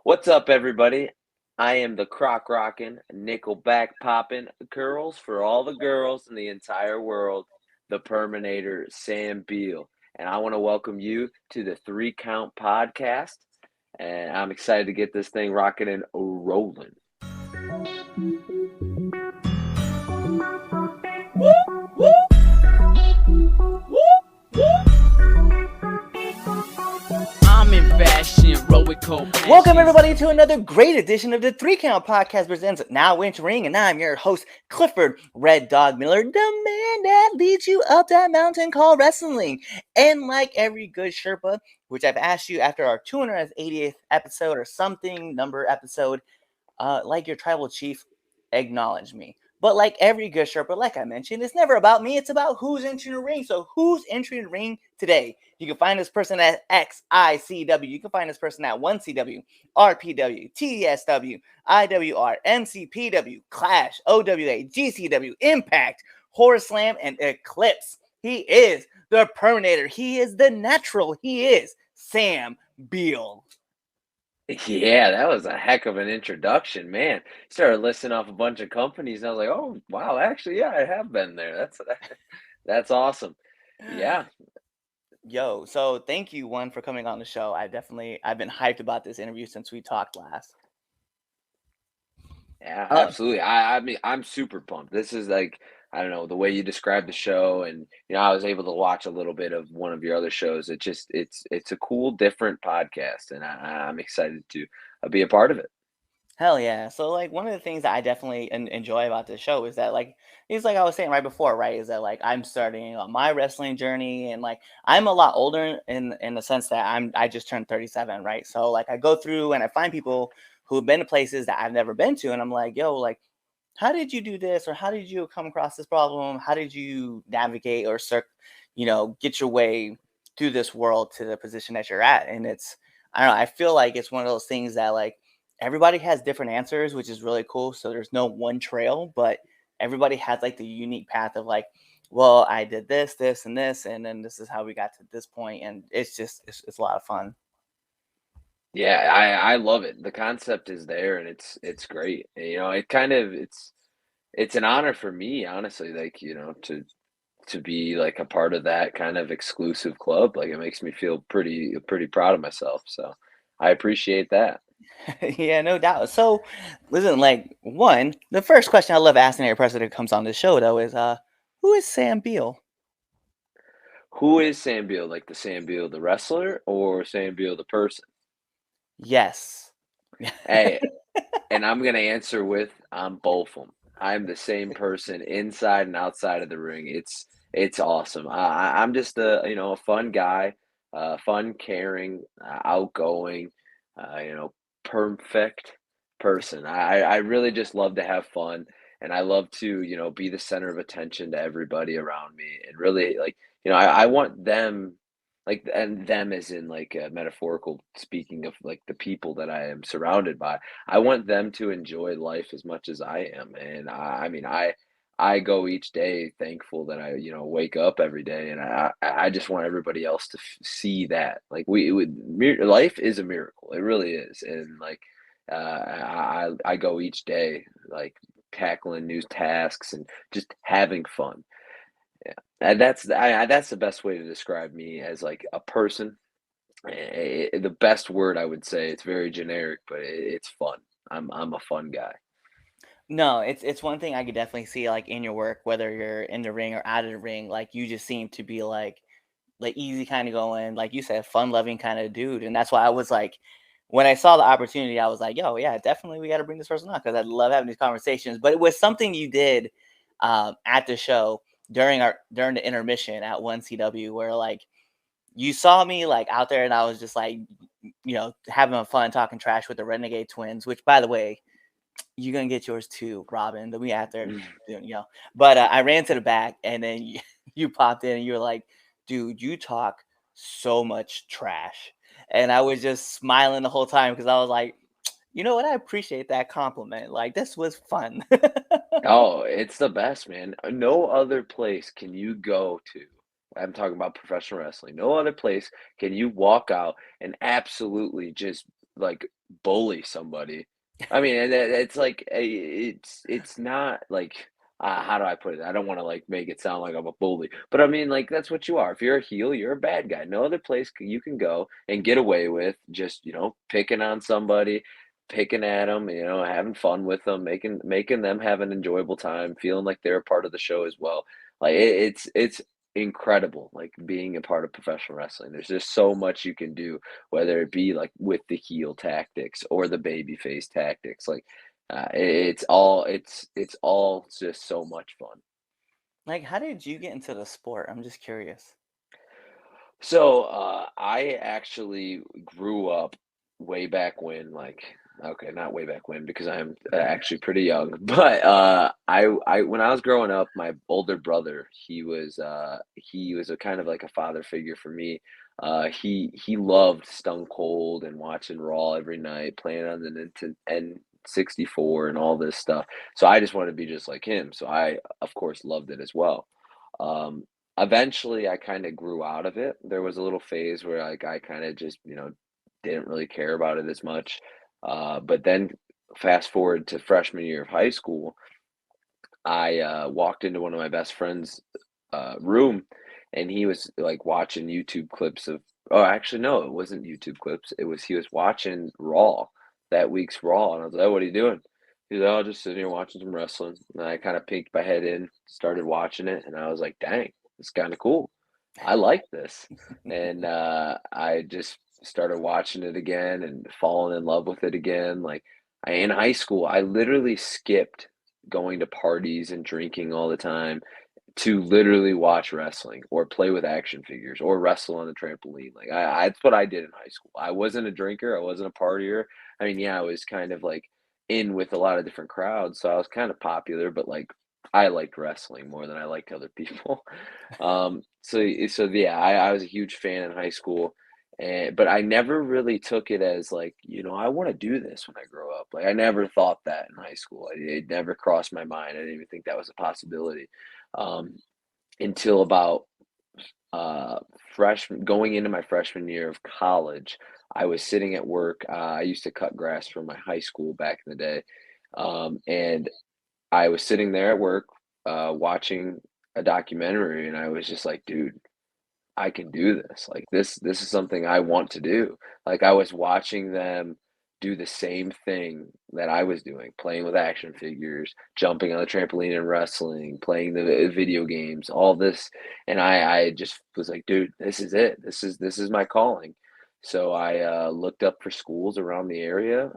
What's up, everybody? I am the crock rockin', nickelback poppin' curls for all the girls in the entire world, the Perminator Sam Beale. And I want to welcome you to the Three Count Podcast. And I'm excited to get this thing rocking and rolling. I'm in fashion, roll cold. Welcome everybody to another great edition of the Three Count Podcast presents Now Entering, and I'm your host Clifford Red Dog Miller, the man that leads you up that mountain called wrestling. And like every good Sherpa, which I've asked you after our 280th episode or something number episode, like your tribal chief, acknowledge me. But like every good Sherpa, like I mentioned, it's never about me. It's about who's entering the ring. So who's entering the ring today? You can find this person at XICW. You can find this person at 1CW, RPW, TSW, IWR, MCPW, Clash, OWA, GCW, Impact, Horror Slam, and Eclipse. He is the Perminator. He is the natural. He is Sam Beale. Yeah, that was a heck of an introduction, man. Started listing off a bunch of companies, and I was like, "Oh, wow, actually, yeah, I have been there. That's awesome." Yeah, Yo, so thank you one for coming on the show. I've been hyped about this interview since we talked last. yeah, Uh, absolutely. I mean, I'm super pumped. This is like, I don't know, the way you described the show, and I was able to watch a little bit of one of your other shows. It's a cool, different podcast, and I'm excited to be a part of it. Hell yeah. So like one of the things that I definitely enjoy about this show is that like it's like I was saying right before, right? Is that like I'm starting on my wrestling journey, and like I'm a lot older in the sense that I just turned 37, right? So like I go through and I find people who've been to places that I've never been to, and I'm like, yo, like how did you do this, or how did you come across this problem? How did you navigate or get your way through this world to the position that you're at? And it's, I don't know, I feel like it's one of those things that like everybody has different answers, which is really cool. So there's no one trail, but everybody has like the unique path of like, well, I did this, this, and this, and then this is how we got to this point, and it's a lot of fun. Yeah, I love it. The concept is there, and it's great. And, it kind of it's an honor for me, honestly, like, to be like a part of that kind of exclusive club. Like it makes me feel pretty proud of myself. So I appreciate that. Yeah, no doubt. So, listen, like the first question I love asking every person that comes on the show though is, who is Sam Beale? Who is Sam Beale? Like the Sam Beale the wrestler or Sam Beale the person? Yes. Hey, and I'm gonna answer with I'm both of them. I'm the same person inside and outside of the ring. It's awesome. I'm just a fun guy, fun, caring, outgoing, perfect person. I really just love to have fun, and I love to be the center of attention to everybody around me, and really like I want them like, and them as in like metaphorical speaking of like the people that I am surrounded by. I want them to enjoy life as much as I am, and I mean, I go each day thankful that I wake up every day, and I just want everybody else to see that like life is a miracle. It really is, and like I go each day like tackling new tasks and just having fun. Yeah, and that's the best way to describe me as like a person. The best word I would say, it's very generic, but it's fun. I'm a fun guy. No, it's one thing I could definitely see like in your work, whether you're in the ring or out of the ring, like you just seem to be like easy kind of going, like you said, fun loving kind of dude. And that's why I was like, when I saw the opportunity, I was like, yo, yeah, definitely we got to bring this person on because I love having these conversations. But it was something you did at the show during the intermission at 1CW where like you saw me like out there and I was just like, having fun talking trash with the Renegade Twins, which by the way, you're gonna get yours too, Robin. Then we out there doing, But I ran to the back, and then you popped in, and you were like, "Dude, you talk so much trash," and I was just smiling the whole time because I was like, "You know what? I appreciate that compliment. Like this was fun." Oh, it's the best, man. No other place can you go to. I'm talking about professional wrestling. No other place can you walk out and absolutely just like bully somebody. I mean, and it's like it's not like how do I put it? I don't want to like make it sound like I'm a bully, but I mean like that's what you are. If you're a heel, you're a bad guy. No other place you can go and get away with just picking on somebody, picking at them, having fun with them, making them have an enjoyable time, feeling like they're a part of the show as well. Like it's incredible, like being a part of professional wrestling. There's just so much you can do, whether it be like with the heel tactics or the baby face tactics. Like it's all just so much fun. Like, how did you get into the sport? I'm just curious. So, I actually grew up way back when, like, okay, not way back when because I'm actually pretty young, but I when I was growing up, my older brother, he was a kind of like a father figure for me. He loved Stone Cold and watching Raw every night, playing on the Nintendo N64 and all this stuff. So I just wanted to be just like him. So I, of course, loved it as well. Um, Eventually, I kinda grew out of it. There was a little phase where, like, I kinda just, didn't really care about it as much. But then fast forward to freshman year of high school, I, walked into one of my best friend's, room, and he was, like, watching YouTube clips of oh, actually, no, it wasn't YouTube clips. He was watching Raw, that week's Raw, and I was like, "Oh, what are you doing?" He's like, "Oh, just sitting here watching some wrestling." And I kinda peeked my head in, started watching it, and I was like, "Dang, it's kinda cool. I like this." And, I just started watching it again and falling in love with it again. Like, in high school, I literally skipped going to parties and drinking all the time to literally watch wrestling or play with action figures or wrestle on the trampoline. Like that's what I did in high school. I wasn't a drinker, I wasn't a partier. I mean, yeah, I was kind of like in with a lot of different crowds, so I was kind of popular, but like I liked wrestling more than I liked other people. So yeah, I was a huge fan in high school. And but I never really took it as like, I want to do this when I grow up. Like I never thought that in high school. It never crossed my mind. I didn't even think that was a possibility. Um, until about uh, freshman going into my freshman year of college. I was sitting at work. I used to cut grass for my high school back in the day, and I was sitting there at work watching a documentary, and I was just like, dude, I can do this. Like this is something I want to do. Like I was watching them do the same thing that I was doing, playing with action figures, jumping on the trampoline and wrestling, playing the video games, all this. And I just was like, dude, this is it. This is my calling. So I looked up for schools around the area.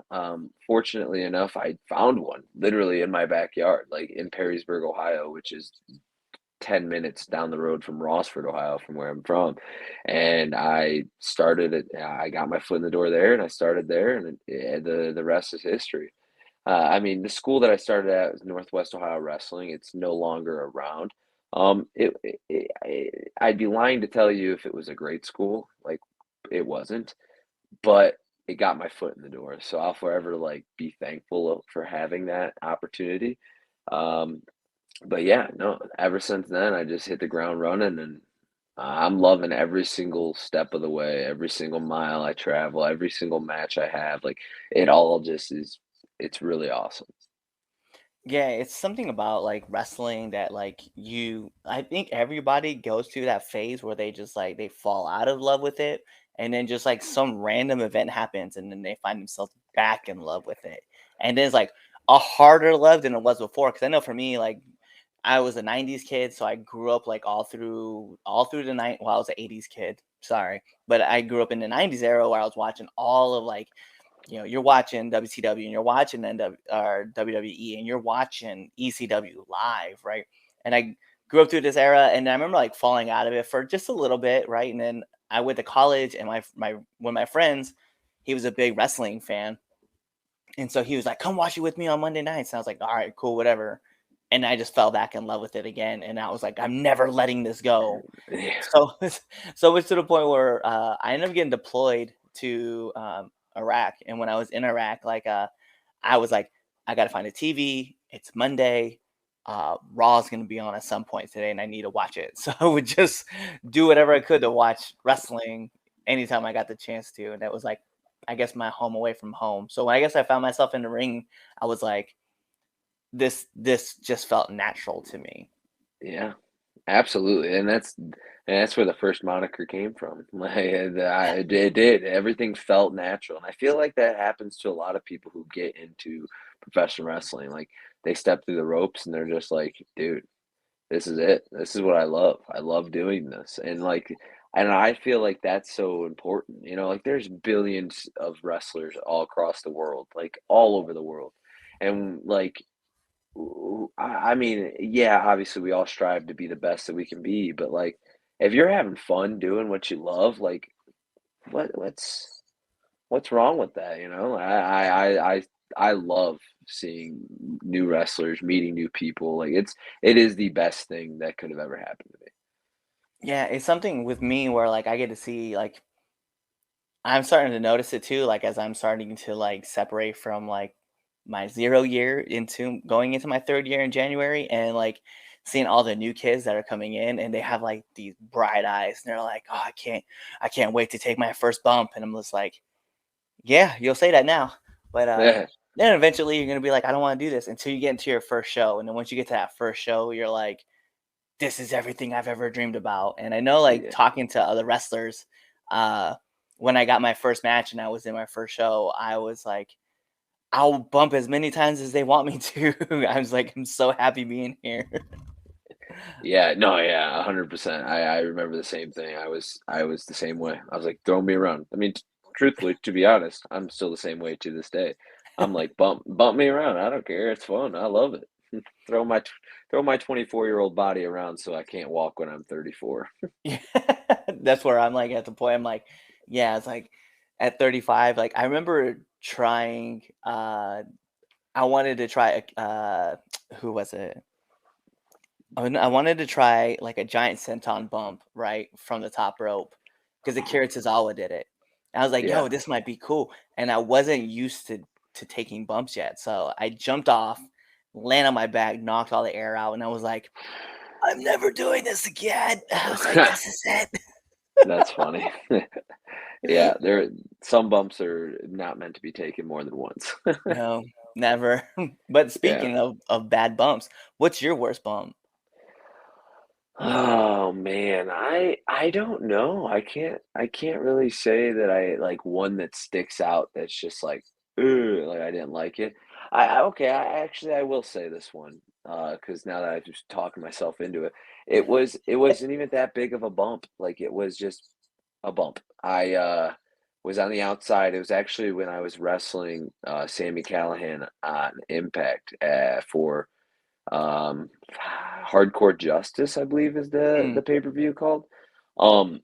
Fortunately enough, I found one literally in my backyard, like in Perrysburg, Ohio, which is 10 minutes down the road from Rossford, Ohio, from where I'm from. And I started it. I got my foot in the door there and I started there, and the rest is history. I mean, the school that I started at was Northwest Ohio Wrestling. It's no longer around. I'd be lying to tell you if it was a great school. Like, it wasn't, but it got my foot in the door. So I'll forever like be thankful for having that opportunity. Um, but yeah, no, ever since then, I just hit the ground running, and I'm loving every single step of the way, every single mile I travel, every single match I have. Like it all just it's really awesome. Yeah, it's something about like wrestling that like I think everybody goes through that phase where they just like they fall out of love with it and then just like some random event happens and then they find themselves back in love with it. And then it's like a harder love than it was before. Cause I know for me, like I was a 90s kid, so I grew up like all through the night. Well, I was an 80s kid, sorry. But I grew up in the 90s era where I was watching all of like you're watching WCW and you're watching or WWE and you're watching ECW live, right? And I grew up through this era, and I remember like falling out of it for just a little bit, right? And then I went to college, and my one of my friends, he was a big wrestling fan, and so he was like, "Come watch it with me on Monday nights." And I was like, "All right, cool, whatever." And I just fell back in love with it again, and I was like, "I'm never letting this go." Yeah. So, so it's to the point where I ended up getting deployed to Iraq, and when I was in Iraq, like I was like, I gotta find a TV. It's Monday. Raw is gonna be on at some point today, and I need to watch it. So I would just do whatever I could to watch wrestling anytime I got the chance to, and that was like I guess my home away from home. So when I guess I found myself in the ring, I was like, this just felt natural to me. Yeah, absolutely, and that's where the first moniker came from. Like, it did. Everything felt natural, and I feel like that happens to a lot of people who get into professional wrestling. Like, they step through the ropes and they're just like, "Dude, this is it. This is what I love. I love doing this." And I feel like that's so important. Like, there's billions of wrestlers all across the world, like all over the world. And like I mean, yeah, obviously we all strive to be the best that we can be, but like if you're having fun doing what you love, like what's wrong with that, you know? I love seeing new wrestlers, meeting new people. Like it is the best thing that could have ever happened to me. Yeah, it's something with me where like I get to see like I'm starting to notice it too, like as I'm starting to like separate from like my 0 year into going into my 3rd year in January and like seeing all the new kids that are coming in and they have like these bright eyes and they're like, oh, I can't wait to take my first bump. And I'm just like, yeah, you'll say that now. But Yeah, then eventually you're gonna be like, I don't want to do this until you get into your first show. And then once you get to that first show, you're like, this is everything I've ever dreamed about. And I know like yeah. talking to other wrestlers, uh, when I got my first match and I was in my first show, I was like, I'll bump as many times as they want me to. I was like, I'm so happy being here. Yeah, no, yeah, 100%. I remember the same thing. I was the same way. I was like, "Throw me around." I mean, truthfully, to be honest, I'm still the same way to this day. I'm like, "Bump me around. I don't care. It's fun. I love it." Throw my tw throw my 24-year-old body around so I can't walk when I'm 34. Yeah, that's where I'm like at the point. I'm like, yeah, it's like at 35. Like I remember trying. I wanted to try. Who was it? I wanted to try like a giant senton bump right from the top rope because Akira Tozawa did it. And I was like, Yeah. yo, this might be cool. And I wasn't used to taking bumps yet, so I jumped off, landed on my back, knocked all the air out, and I was like, I'm never doing this again. I was like, this is it. That's funny. Yeah, some bumps are not meant to be taken more than once. No, never. But Yeah. speaking of bad bumps, what's your worst bump? Oh man, I don't know. I can't really say that I like one that sticks out that's just like, "Ugh," like I didn't like it. Okay, I will say this one, because now that I've just talking myself into it, it wasn't even that big of a bump. Like it was just a bump. I was on the outside. It was actually when I was wrestling Sammy Callahan on Impact for um, Hardcore Justice, I believe is the Mm, pay-per-view called. Um,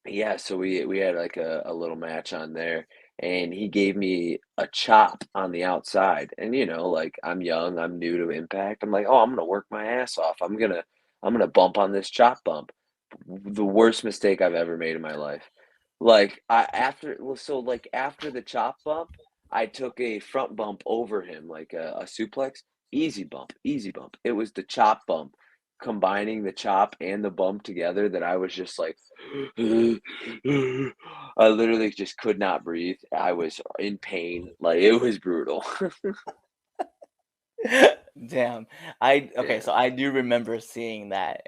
yeah, so we had like a little match on there, and he gave me a chop on the outside. And like I'm young, I'm new to Impact. I'm like, oh, I'm gonna work my ass off. I'm gonna bump on this chop bump. The worst mistake I've ever made in my life. Like after the chop bump, I took a front bump over him, like a suplex. Easy bump, easy bump. It was the chop bump, combining the chop and the bump together that I was just like, I literally just could not breathe. I was in pain. Like it was brutal. damn. I okay, Yeah. so I do remember seeing that.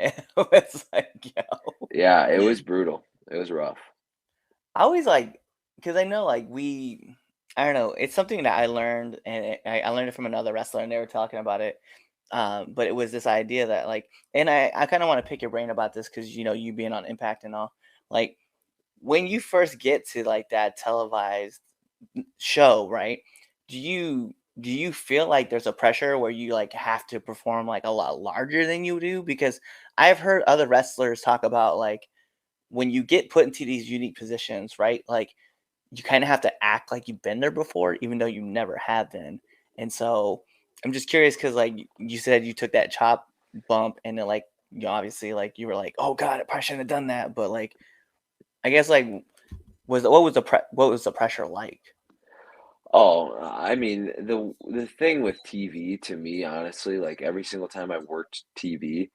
It's like, yo. Yeah, it was brutal. It was rough. I always like because I know like I don't know, it's something that I learned and I learned it from another wrestler and they were talking about it. But it was this idea that like and I kind of want to pick your brain about this because you being on Impact and all. Like when you first get to like that televised show, right? Do you feel like there's a pressure where you like have to perform like a lot larger than you do? Because I've heard other wrestlers talk about like when you get put into these unique positions, right? Like you kind of have to act like you've been there before, even though you never have been. And so I'm just curious because like you said you took that chop bump and then like you obviously like you were like, oh god, I probably shouldn't have done that. But like I guess like what was the pressure like? Oh, I mean, the thing with TV to me, honestly, like every single time I worked TV,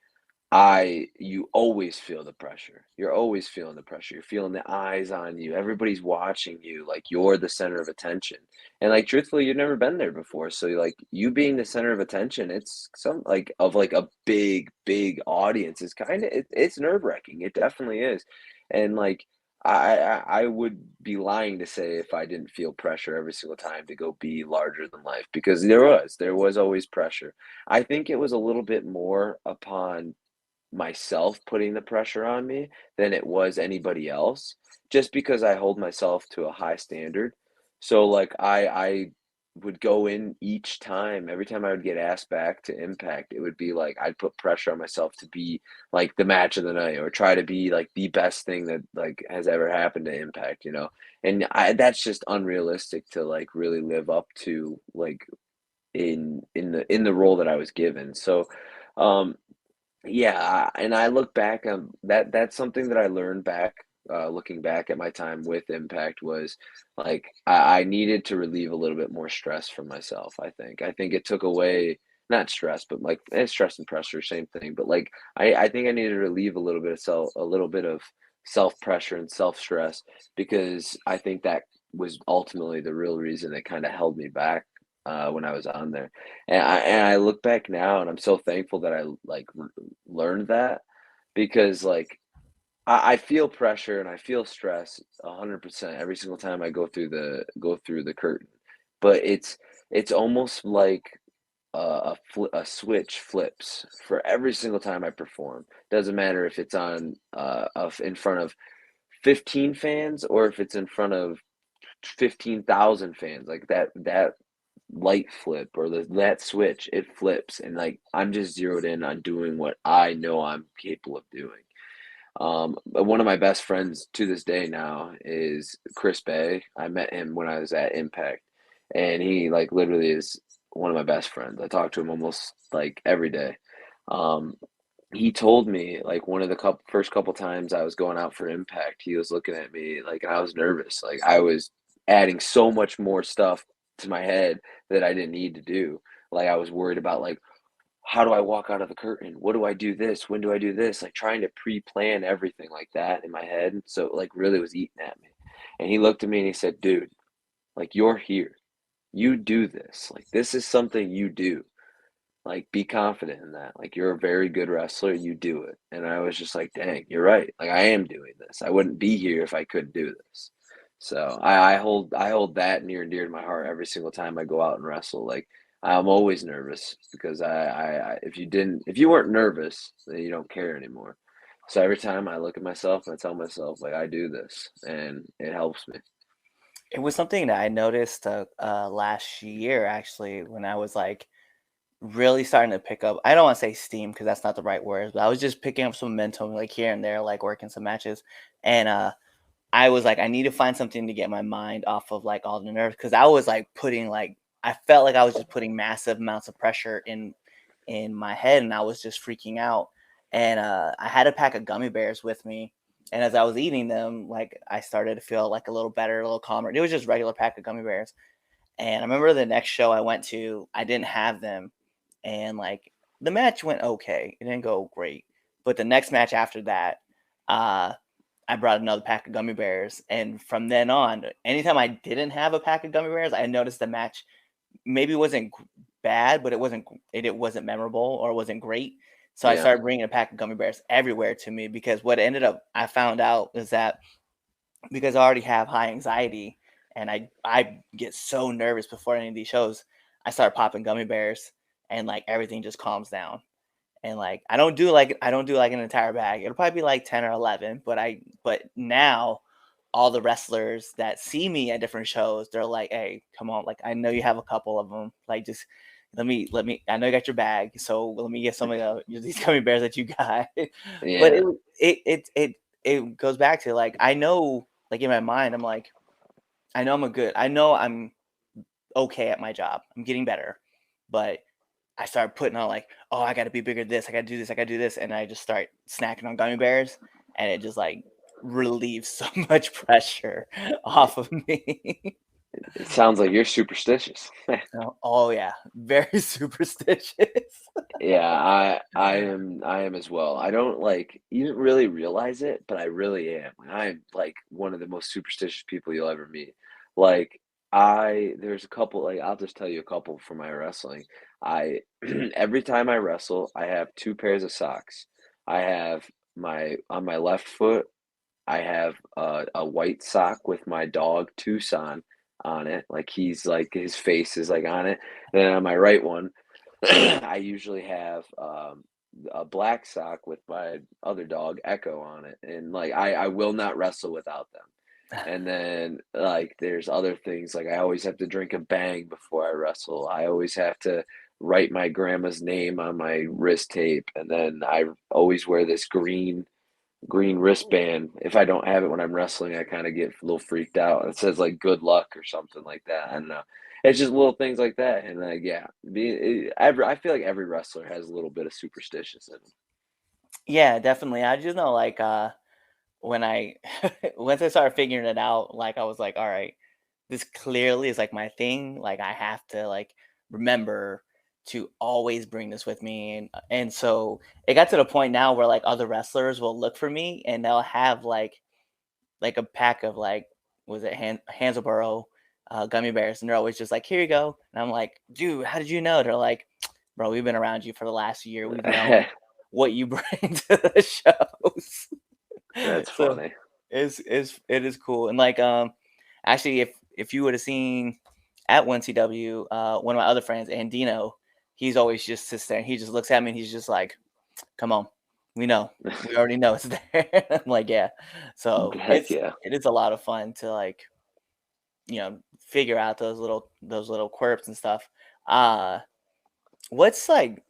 you always feel the pressure. You're always feeling the pressure. You're feeling the eyes on you. Everybody's watching you. Like you're the center of attention. And like truthfully, you've never been there before. So like you being the center of attention, it's some like of like a big, big audience is kind of it's nerve-wracking. It definitely is. And like I would be lying to say if I didn't feel pressure every single time to go be larger than life because there was always pressure. I think it was a little bit more upon myself putting the pressure on me than it was anybody else, just because I hold myself to a high standard. So like I would go in each time, every time I would get asked back to Impact, it would be like I'd put pressure on myself to be like the match of the night or try to be like the best thing that like has ever happened to Impact, you know? And that's just unrealistic to like really live up to like in the role that I was given. So um yeah, and I look back on that's something that I learned back, looking back at my time with Impact was like I needed to relieve a little bit more stress from myself, I think. I think it took away not stress, but like stress and pressure, same thing. But like I think I needed to relieve a little bit of self pressure and self stress because I think that was ultimately the real reason that kind of held me back when I was on there. And I look back now and I'm so thankful that I like learned that because like I feel pressure and I feel stress 100% every single time I go through the curtain. But it's almost like a switch flips for every single time I perform. Doesn't matter if it's on in front of 15 fans or if it's in front of 15,000 fans. Like that light flip or that switch, it flips and like I'm just zeroed in on doing what I know I'm capable of doing. But one of my best friends to this day now is Chris Bay. I met him when I was at Impact, and he like literally is one of my best friends. I talk to him almost like every day. Um, he told me like one of the first couple times I was going out for Impact, he was looking at me like and I was nervous. Like I was adding so much more stuff to my head that I didn't need to do. Like I was worried about like how do I walk out of the curtain? What do I do this? When do I do this? Like trying to pre-plan everything like that in my head. So like really was eating at me. And he looked at me and he said, "Dude, like you're here. You do this. Like this is something you do. Like be confident in that. Like you're a very good wrestler. You do it." And I was just like, "Dang, you're right. Like I am doing this. I wouldn't be here if I couldn't do this." So I hold that near and dear to my heart every single time I go out and wrestle. Like I'm always nervous because if you weren't nervous, then you don't care anymore. So every time I look at myself and I tell myself like I do this and it helps me. It was something that I noticed last year actually when I was like really starting to pick up. I don't want to say steam because that's not the right word, but I was just picking up some momentum like here and there, like working some matches, and I was like, I need to find something to get my mind off of like all the nerves because I was like putting like I felt like I was just putting massive amounts of pressure in my head and I was just freaking out. And I had a pack of gummy bears with me. And as I was eating them, like I started to feel like a little better, a little calmer. It was just regular pack of gummy bears. And I remember the next show I went to, I didn't have them. And like the match went okay. It didn't go great. But the next match after that, uh, I brought another pack of gummy bears. And from then on, anytime I didn't have a pack of gummy bears, I noticed the match maybe wasn't bad, but it wasn't memorable or it wasn't great. So I Yeah. started bringing a pack of gummy bears everywhere to me because what ended up I found out is that because I already have high anxiety and I get so nervous before any of these shows, I start popping gummy bears and like everything just calms down. And like I don't do like an entire bag. It'll probably be like 10 or 11, but now all the wrestlers that see me at different shows, they're like, "Hey, come on, like I know you have a couple of them. Like just let me I know you got your bag, so let me get some of these gummy bears that you got." But Yeah. it goes back to like I know like in my mind I'm like I know I'm okay at my job. I'm getting better. But I started putting on like, oh, I got to be bigger than this. I got to do this. I got to do this. And I just start snacking on gummy bears. And it just like relieves so much pressure off of me. It sounds like you're superstitious. Oh, yeah. Very superstitious. Yeah, I am as well. I don't like you didn't really realize it, but I really am. I'm like one of the most superstitious people you'll ever meet. Like there's a couple like I'll just tell you a couple from my wrestling. I every time I wrestle, I have two pairs of socks. I have my on my left foot, I have a white sock with my dog Tucson on it, like he's like his face is like on it. And then on my right one, I usually have a black sock with my other dog Echo on it, and like I will not wrestle without them. And then like there's other things like I always have to drink a bang before I wrestle. I always have to write my grandma's name on my wrist tape, and then I always wear this green wristband. If I don't have it when I'm wrestling, I kind of get a little freaked out. It says like good luck or something like that. I don't know. It's just little things like that. And like, yeah, I feel like every wrestler has a little bit of superstitious in them. Yeah, definitely. I just know like when I once I started figuring it out, like I was like, all right, this clearly is like my thing. Like I have to like remember to always bring this with me. And so it got to the point now where like other wrestlers will look for me and they'll have like a pack of like was it Hansborough gummy bears, and they're always just like, "Here you go." And I'm like, "Dude, how did you know?" They're like, "Bro, we've been around you for the last year. We've known what you bring to the shows." That's So funny. it is cool. And like actually if you would have seen at 1CW, one of my other friends, Andino, he's always just sits there and he just looks at me and he's just like, "Come on. We know. We already know it's there." I'm like, "Yeah." So Heck yeah. it is a lot of fun to like, figure out those little quirks and stuff. Uh what's like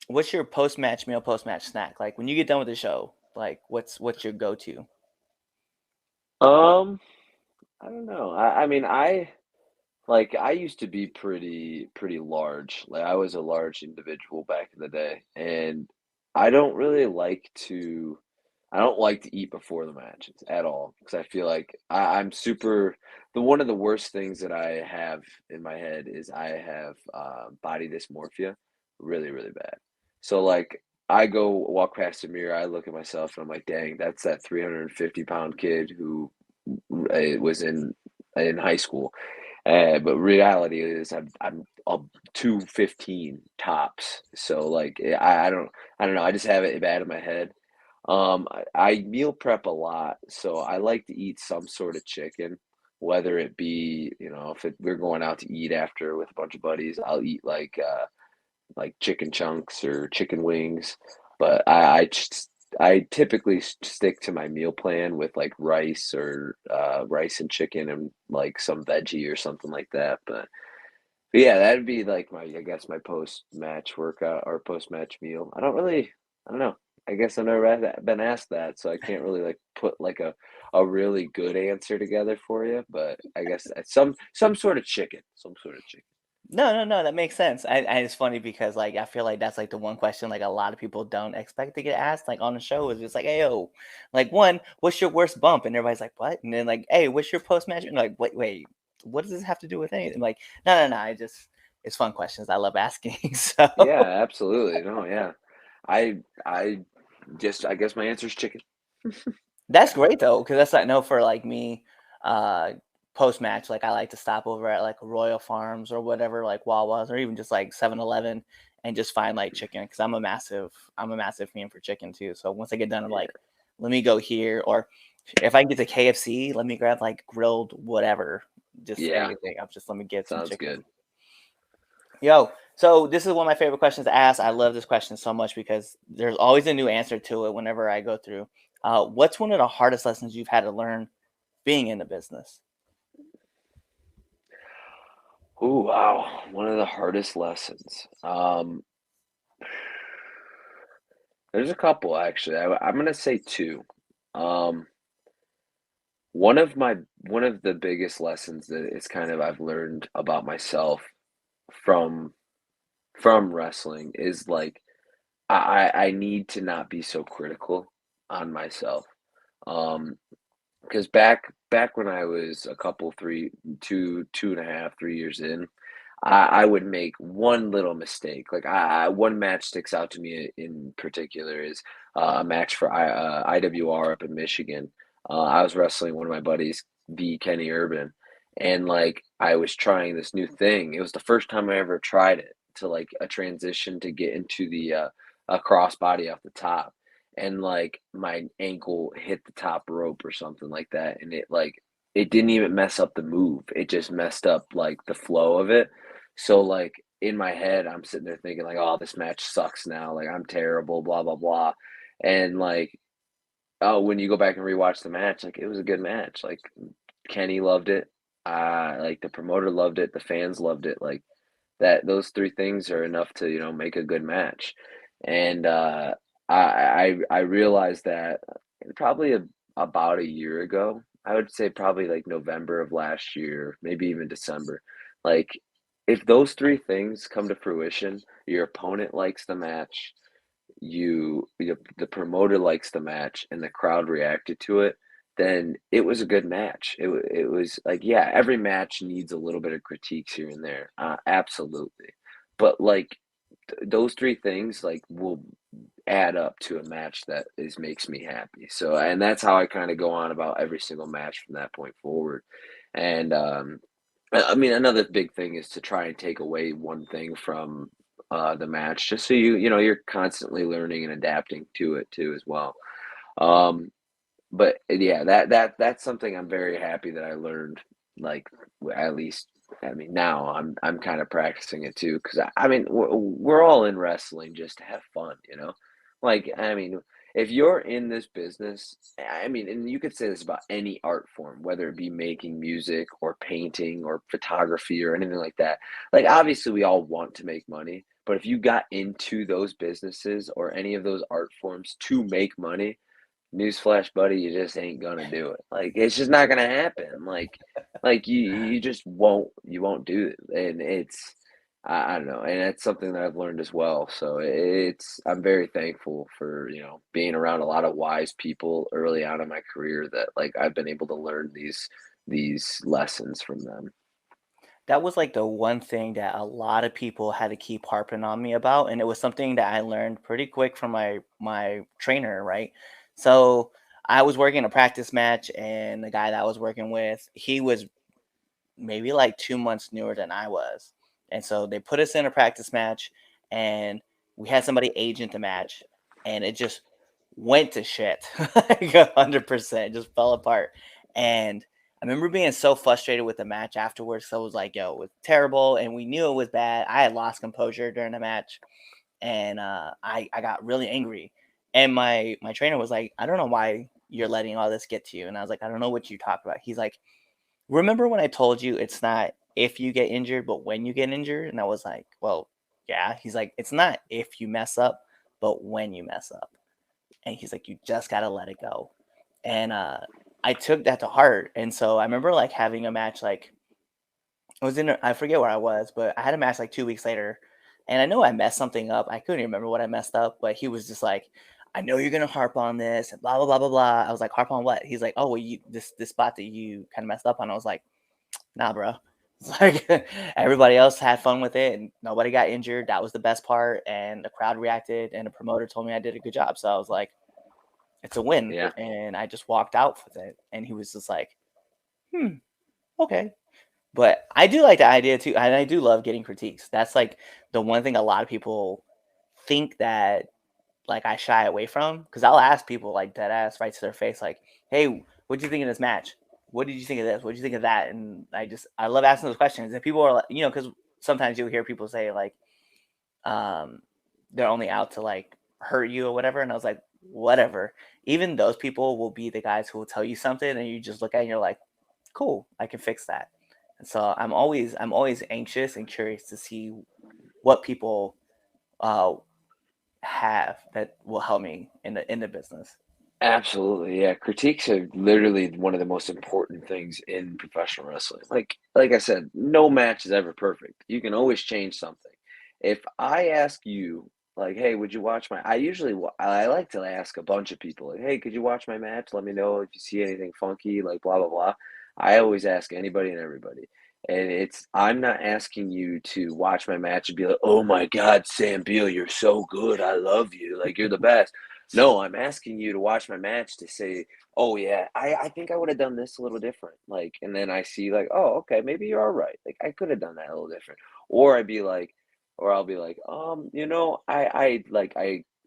what's your post match meal, post match snack? Like when you get done with the show, like what's your go to? Um, I don't know. I mean, I used to be pretty large. Like I was a large individual back in the day, and I don't really like to I don't like to eat before the matches at all because I feel like I'm super the one of the worst things that I have in my head is I have body dysmorphia really, really bad. So like I go walk past a mirror, I look at myself and I'm like, dang, that's that 350-pound kid who was in high school. But reality is I'm a 215 tops. So like I don't know. I just have it bad in my head. I meal prep a lot, so I like to eat some sort of chicken, whether it be, if we're going out to eat after with a bunch of buddies, I'll eat like chicken chunks or chicken wings. But I typically stick to my meal plan with like rice or rice and chicken and like some veggie or something like that. But yeah, that'd be like I guess my post match workout or post match meal. I don't know. I guess I've never been asked that, so I can't really like put like a really good answer together for you. But I guess some sort of chicken, some sort of chicken. No, no, no, that makes sense. It's funny because like I feel like that's like the one question like a lot of people don't expect to get asked like on the show is just like, "Hey, yo, like one, what's your worst bump?" And everybody's like, "What?" And then like, "Hey, what's your post match?" And like, wait, what does this have to do with anything?" Like, no, no, no. It's fun questions. I love asking. So Yeah, absolutely. No, yeah. I I guess my answer is chicken. that's great though, because that's like no for like me, post match, like I like to stop over at like Royal Farms or whatever, like Wawa's or even just like 7-Eleven and just find like chicken because I'm a massive fan for chicken too. So once I get done, I'm Yeah. like, let me go here. Or if I can get to KFC, let me grab like grilled whatever, just Yeah, anything. I'm just let me get some sounds chicken. good. Yo, so this is one of my favorite questions to ask. I love this question so much because there's always a new answer to it whenever I go through. What's one of the hardest lessons you've had to learn being in the business? Oh wow. One of the hardest lessons. There's a couple actually. I'm gonna say two. Um, one of the biggest lessons that it's kind of I've learned about myself from wrestling is like I need to not be so critical on myself. Because back when I was a couple, 2.5, 3 years in, I would make one little mistake. Like one match sticks out to me in particular is a match for IWR up in Michigan. I was wrestling one of my buddies, the Kenny Urban, and like I was trying this new thing. It was the first time I ever tried it to like a transition to get into the a crossbody off the top, and like my ankle hit the top rope or something like that, and it didn't even mess up the move. It just messed up like the flow of it. So like in my head, I'm sitting there thinking like, "Oh, this match sucks now. Like I'm terrible, blah blah blah." And like, oh, when you go back and rewatch the match, like it was a good match. Like Kenny loved it. Like the promoter loved it. The fans loved it. Like that, those three things are enough to, make a good match. And I realized that probably about a year ago. I would say probably like November of last year, maybe even December. Like if those three things come to fruition, your opponent likes the match, the promoter likes the match, and the crowd reacted to it, then it was a good match. It was like, yeah, every match needs a little bit of critiques here and there, absolutely, but like those three things like will add up to a match that is makes me happy. So, and that's how I kind of go on about every single match from that point forward. And I mean, another big thing is to try and take away one thing from the match, just so you're constantly learning and adapting to it too as well. Um, but yeah, that's something I'm very happy that I learned. Like at least, I mean, now I'm kind of practicing it too because I mean we're all in wrestling just to have fun, you know. Like I mean, if you're in this business, I mean, and you could say this about any art form, whether it be making music or painting or photography or anything like that. Like obviously, we all want to make money, but if you got into those businesses or any of those art forms to make money, newsflash, buddy, you just ain't gonna do it. Like it's just not gonna happen. Like you just won't do it. And it's I don't know, and it's something that I've learned as well. So it's I'm very thankful for, being around a lot of wise people early on in my career that like I've been able to learn these lessons from them. That was like the one thing that a lot of people had to keep harping on me about, and it was something that I learned pretty quick from my trainer, right? So I was working a practice match, and the guy that I was working with, he was maybe like 2 months newer than I was, and so they put us in a practice match, and we had somebody agent the match, and it just went to shit, like 100%, just fell apart, and I remember being so frustrated with the match afterwards. So I was like, "Yo, it was terrible," and we knew it was bad. I had lost composure during the match, and I got really angry. And my trainer was like, "I don't know why you're letting all this get to you." And I was like, "I don't know what you talk about." He's like, "Remember when I told you it's not if you get injured, but when you get injured?" And I was like, "Well, yeah." He's like, "It's not if you mess up, but when you mess up." And he's like, "You just gotta let it go." And I took that to heart. And so I remember like having a match like I was in I forget where I was, but I had a match like 2 weeks later, and I know I messed something up. I couldn't remember what I messed up, but he was just like, "I know you're gonna harp on this and blah blah blah blah blah." I was like, "Harp on what?" He's like, "Oh, well, you this spot that you kind of messed up on." I was like, "Nah, bro." It's like everybody else had fun with it, and nobody got injured. That was the best part, and the crowd reacted, and the promoter told me I did a good job. So I was like, "It's a win," Yeah. and I just walked out with it. And he was just like, "Hmm, okay." But I do like the idea too, and I do love getting critiques. That's like the one thing a lot of people think that like I shy away from because I'll ask people like dead ass right to their face, like, "Hey, what do you think of this match? What did you think of this? What did you think of that?" And I love asking those questions. And people are like, because sometimes you'll hear people say like, um, they're only out to like hurt you or whatever. And I was like, whatever. Even those people will be the guys who will tell you something, and you just look at it and you're like, cool, I can fix that. And so I'm always anxious and curious to see what people uh, have that will help me in the business. Absolutely, yeah. Critiques are literally one of the most important things in professional wrestling. Like I said, no match is ever perfect. You can always change something. If I ask you, like, "Hey, would you watch my?" I like to ask a bunch of people, like, "Hey, could you watch my match? Let me know if you see anything funky, like blah blah blah." I always ask anybody and everybody. And I'm not asking you to watch my match and be like, "Oh my God, Sam Beale, you're so good. I love you. Like you're the best." No, I'm asking you to watch my match to say, "Oh yeah, I think I would have done this a little different." Like, and then I see like, "Oh, okay, maybe you're all right. Like I could have done that a little different." Or I'd be like, or I'll be like,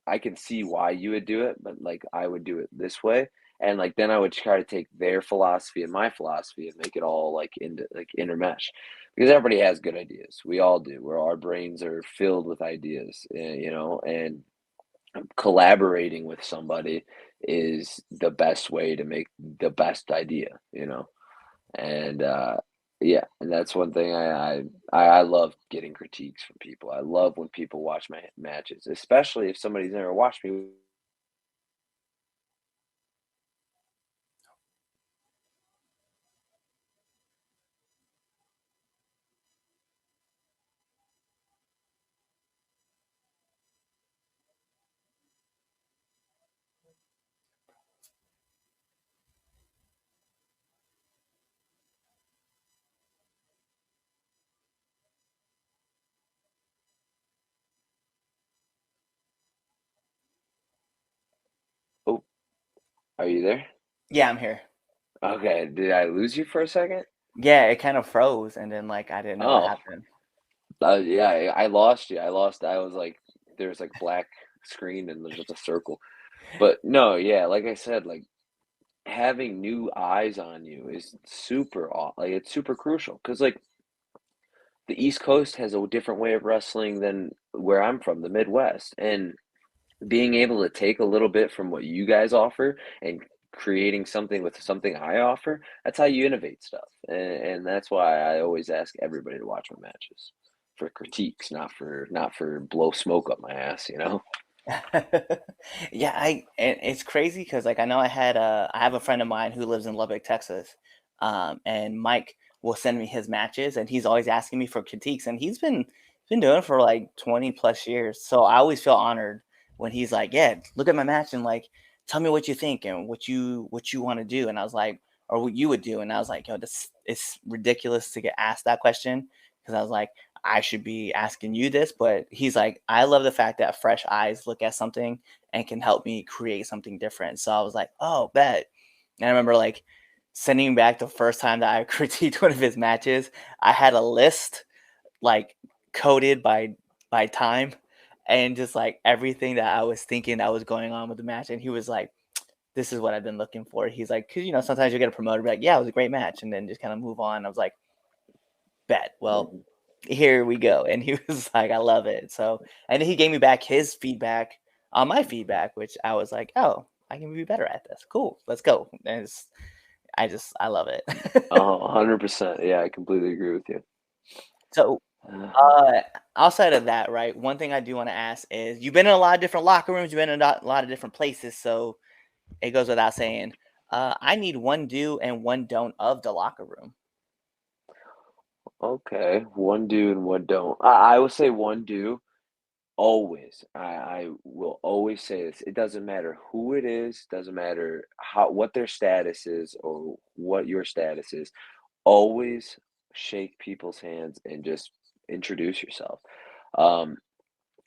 I can see why you would do it, but like I would do it this way. And like then I would try to take their philosophy and my philosophy and make it all like into like intermesh because everybody has good ideas. We all do. Where our brains are filled with ideas, and collaborating with somebody is the best way to make the best idea. And yeah, and that's one thing I love getting critiques from people. I love when people watch my matches, especially if somebody's never watched me. Oh, are you there? Yeah, I'm here. Okay, did I lose you for a second? Yeah, it kind of froze, and then like I didn't know what Oh, happened. yeah, I lost you. I was like, there's like black screen and there's just a circle. But no, yeah, like I said, like having new eyes on you is like it's super crucial because like the East Coast has a different way of wrestling than where I'm from, the Midwest, and being able to take a little bit from what you guys offer and creating something with something I offer, that's how you innovate stuff. And that's why I always ask everybody to watch my matches for critiques, not for blow smoke up my ass. Yeah, and it's crazy because like I know I have a friend of mine who lives in Lubbock, Texas, and Mike will send me his matches, and he's always asking me for critiques, and he's been doing it for like 20 plus years. So I always feel honored when he's like, "Yeah, look at my match and like tell me what you think and what you want to do." And I was like, or what you would do, and I was like, "Yo, this it's ridiculous to get asked that question," because I was like, I should be asking you this, but he's like, I love the fact that fresh eyes look at something and can help me create something different. So I was like, oh, bet. And I remember like sending him back the first time that I critiqued one of his matches. I had a list like coded by time and just like everything that I was thinking that was going on with the match. And he was like, this is what I've been looking for. He's like, because sometimes you get a promoter, be like, yeah, it was a great match, and then just kind of move on. I was like, bet. Well, Mhm. here we go. And he was like, I love it. So, and then he gave me back his feedback on my feedback, which I was like, oh, I can be better at this. Cool. Let's go. And I love it. 100%. Yeah, I completely agree with you. So, Uh, uh, outside of that, right, one thing I do want to ask is you've been in a lot of different locker rooms, you've been in a lot of different places. So it goes without saying, I need one do and one don't of the locker room. okay, one do and one don't. I will say one do. Always. I will always say this. It doesn't matter who it is, doesn't matter what their status is or what your status is. Always shake people's hands and just introduce yourself. Um,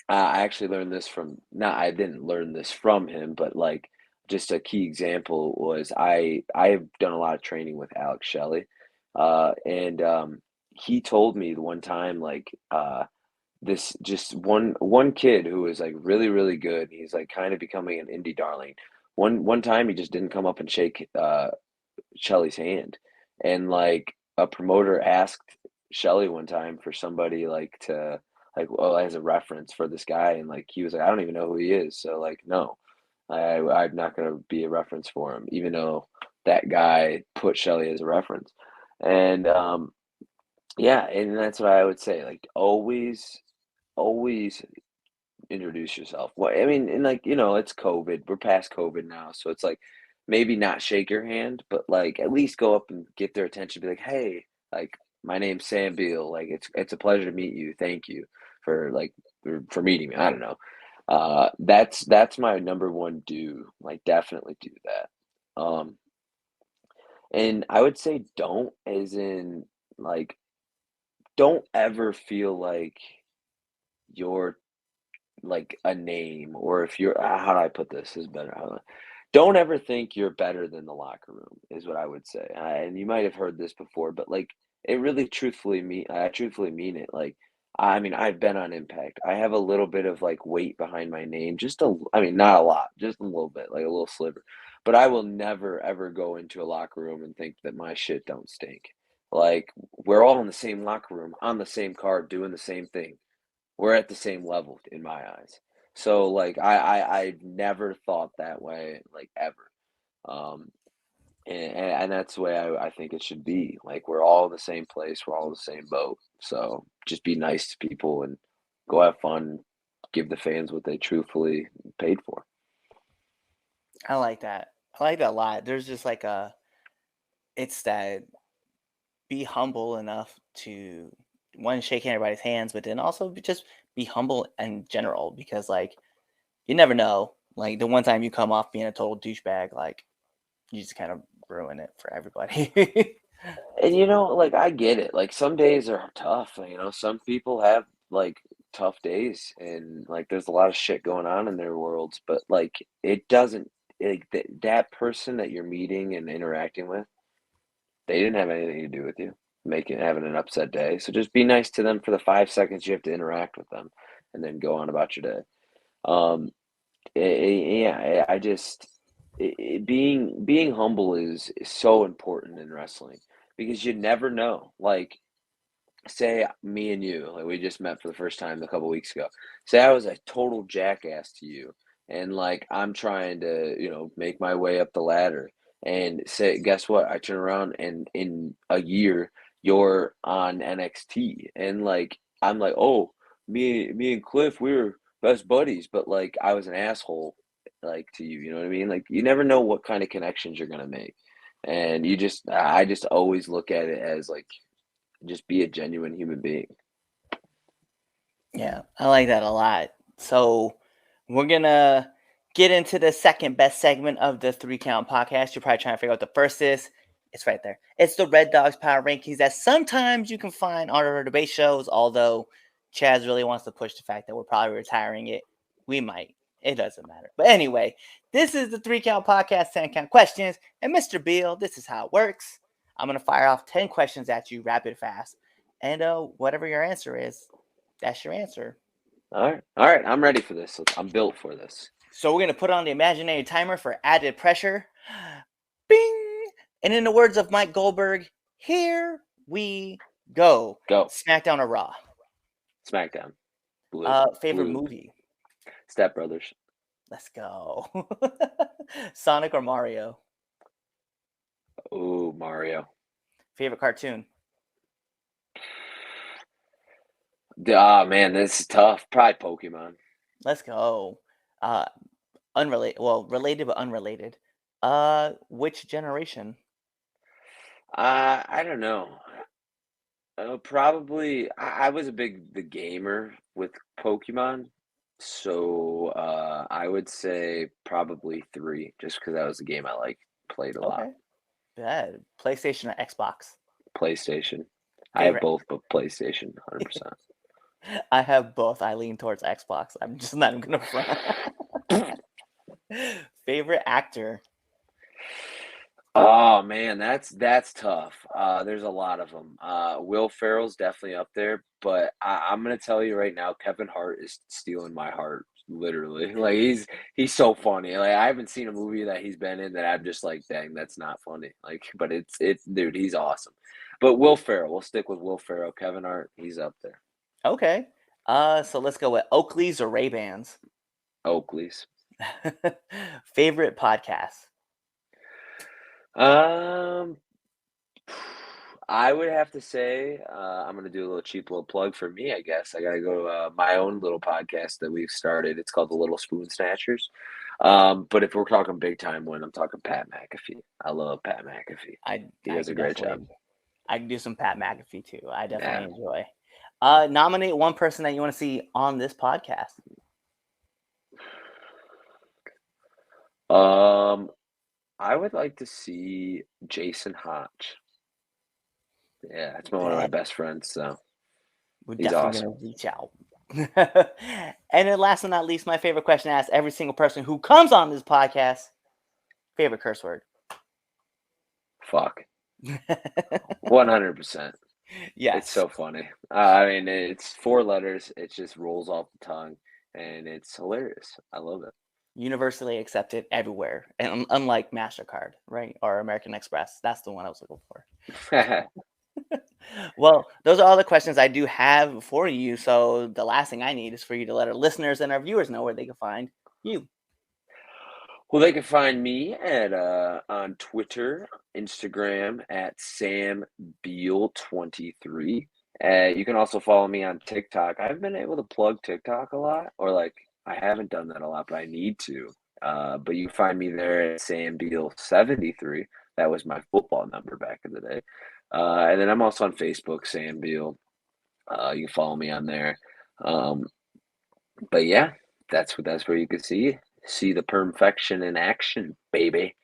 I actually learned this from not I didn't learn this from him, but like just a key example was I've done a lot of training with Alex Shelley. And he told me the one time like this just one kid who was like really really good. He's like kind of becoming an indie darling. One time he just didn't come up and shake Shelly's hand, and like a promoter asked Shelly one time for somebody like to like well as a reference for this guy, and like he was like I don't even know who he is, so like no, I'm not gonna be a reference for him, even though that guy put Shelly as a reference, and yeah, and that's what I would say like always introduce yourself. Well, I mean, and like, it's COVID. We're past COVID now. So it's like maybe not shake your hand, but like at least go up and get their attention. Be like, hey, like my name's Sam Beale. Like it's a pleasure to meet you. Thank you for like for meeting me. I don't know. That's my number one do. Like definitely do that. And I would say don't as in like don't ever feel like you're like a name, or if you're how do I put this is better. Don't ever think you're better than the locker room is what I would say. And you might have heard this before, but like it really I truthfully mean it. Like I mean, I've been on Impact. I have a little bit of like weight behind my name, I mean, not a lot, just a little bit, like a little sliver. But I will never ever go into a locker room and think that my shit don't stink. Like we're all in the same locker room, on the same card, doing the same thing. We're at the same level in my eyes. So like I've never thought that way like ever. Um and that's the way I think it should be. Like we're all in the same place, we're all in the same boat. So just be nice to people and go have fun, give the fans what they truthfully paid for. I like that. I like that a lot. There's just like it's that be humble enough to one shake everybody's hands, but then also just be humble in general because like you never know. Like the one time you come off being a total douchebag, like you just kind of ruin it for everybody. And like I get it. Like some days are tough. Some people have like tough days and like there's a lot of shit going on in their worlds, but like it doesn't like that person that you're meeting and interacting with, they didn't have anything to do with you having an upset day. So just be nice to them for the 5 seconds you have to interact with them and then go on about your day. Um yeah, I just being humble is so important in wrestling because you never know. Like, say me and you, like we just met for the first time a couple weeks ago. Say I was a total jackass to you, and like I'm trying to, make my way up the ladder. And say, guess what? I turn around and in a year you're on NXT, and like I'm like, oh, me and Cliff, we were best buddies, but like I was an asshole, like to you. You know what I mean? Like you never know what kind of connections you're gonna make, and I just always look at it as like just be a genuine human being. Yeah, I like that a lot. So we're gonna get into the second best segment of the three count podcast. You're probably trying to figure out what the first is. It's right there. It's the Red Dogs Power Rankings that sometimes you can find on our debate shows, although Chaz really wants to push the fact that we're probably retiring it. We might. It doesn't matter. But anyway, this is the three count podcast, 10 count questions. And Mr. Beale, this is how it works. I'm gonna fire off 10 questions at you rapid fast. And whatever your answer is, that's your answer. All right, I'm ready for this. I'm built for this. So we're going to put on the imaginary timer for added pressure. Bing! And in the words of Mike Goldberg, here we go. Go. SmackDown or Raw? SmackDown. Blue. Favorite Blue. movie? Step Brothers. Let's go. Sonic or Mario? Ooh, Mario. Favorite cartoon? Ah, man, this is tough. Probably Pokemon. Let's go. Uh, unrelated. Well, related but unrelated. Which generation? I don't know. Probably. I was a big the gamer with Pokemon, so I would say probably three, just because that was a game I like played a lot. Okay. Bad. PlayStation or Xbox? PlayStation. I have Favorite. both, but PlayStation, 100%. I have both. I lean towards Xbox. I'm just not even gonna front. Favorite actor? Oh man, that's tough. There's a lot of them. Will Ferrell's definitely up there, but I'm gonna tell you right now, Kevin Hart is stealing my heart, literally. Like he's so funny. Like I haven't seen a movie that he's been in that I'm just like, dang, that's not funny. Like, but it's dude, he's awesome. But Will Ferrell, we'll stick with Will Ferrell. Kevin Hart, he's up there. Okay. So let's go with Oakley's or Ray-Bans. Oakley's. Favorite podcast? Um, I would have to say, I'm gonna do a little cheap little plug for me, I guess. I gotta go my own little podcast that we've started. It's called the Little Spoon Snatchers. But if we're talking big time one, I'm talking Pat McAfee. I love Pat McAfee. He I does a could great definitely job. I can do some Pat McAfee too. I Yeah. definitely enjoy. Nominate one person that you want to see on this podcast. I would like to see Jason Hotch. Yeah, it's one of my That best friends, so We're He's definitely awesome. gonna reach out. And then last but not least, my favorite question I ask every single person who comes on this podcast: favorite curse word. Fuck. 100%. It's Yes, so funny. I mean, it's 4 letters. It just rolls off the tongue, and it's hilarious. I love universally accepted everywhere, and unlike Mastercard, right, or American Express, that's the one I was looking for. it. Well, those are all the questions I do have for you. So the last thing I need is for you to let our listeners and our viewers know where they can find you. Well, they can find me at on Twitter, Instagram at Sam Beale 23. You can also follow me on TikTok. I've been able to plug TikTok a lot, or like I haven't done that a lot, but I need to. But you can find me there at Sam Beale 73. That was my football number back in the day. And then I'm also on Facebook, Sam Beale. You can follow me on there. Um, but yeah, that's where you can see the perfection in action, baby.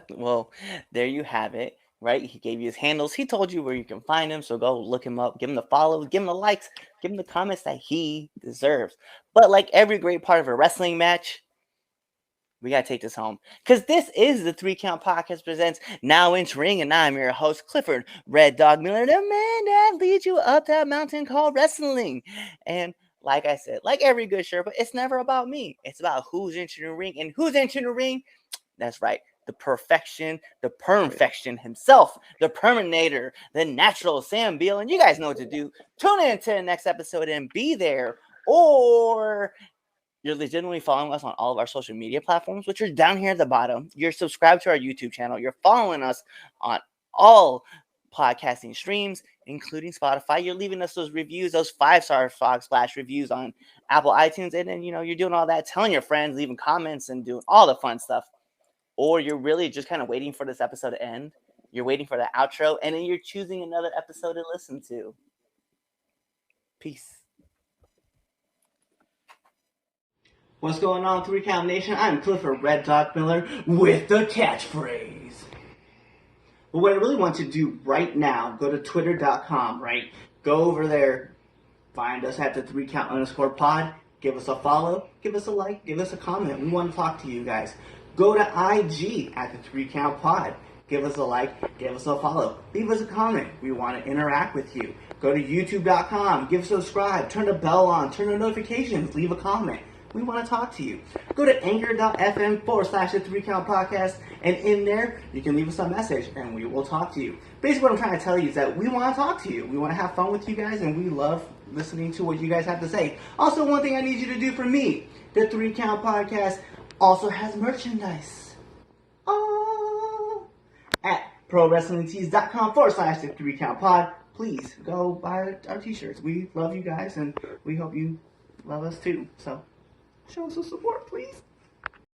Well, there you have it. Right, he gave you his handles. He told you where you can find him. So go look him up, give him the follows, give him the likes, give him the comments that he deserves. But like every great part of a wrestling match, we gotta take this home because this is the Three Count Podcast presents Now Entering, and I'm your host Clifford Red Dog Miller, the man that leads you up that mountain called wrestling. And like I said, like every good shirt, but it's never about me. It's about who's entering the ring, and who's entering the ring. That's right, the perfection, the perfection himself, the Perminator, the natural Sam Beale. And you guys know what to do. Tune in to the next episode and be there, or you're legitimately following us on all of our social media platforms, which are down here at the bottom. You're subscribed to our YouTube channel. You're following us on all podcasting streams, including Spotify. You're leaving us those reviews, those 5-star Frog Splash reviews on Apple iTunes. And then, you're doing all that, telling your friends, leaving comments, and doing all the fun stuff. Or you're really just kind of waiting for this episode to end. You're waiting for the outro, and then you're choosing another episode to listen to. Peace. What's going on, Three Count Nation? I'm Clifford Red Dog Miller with the catchphrase. But what I really want you to do right now, go to twitter.com, right? Go over there, find us at the 3count_pod, give us a follow, give us a like, give us a comment. We want to talk to you guys. Go to IG at the 3Count Pod. Give us a like, give us a follow, leave us a comment. We want to interact with you. Go to youtube.com, give subscribe, turn the bell on, turn the notifications, leave a comment. We want to talk to you. Go to anchor.fm/the 3Count Podcast, and in there, you can leave us a message, and we will talk to you. Basically, what I'm trying to tell you is that we want to talk to you. We want to have fun with you guys, and we love listening to what you guys have to say. Also, one thing I need you to do for me, the 3Count Podcast also has merchandise. Oh, at prowrestlingtees.com/the 3Count Pod. Please go buy our t-shirts. We love you guys, and we hope you love us too. So show us some support, please.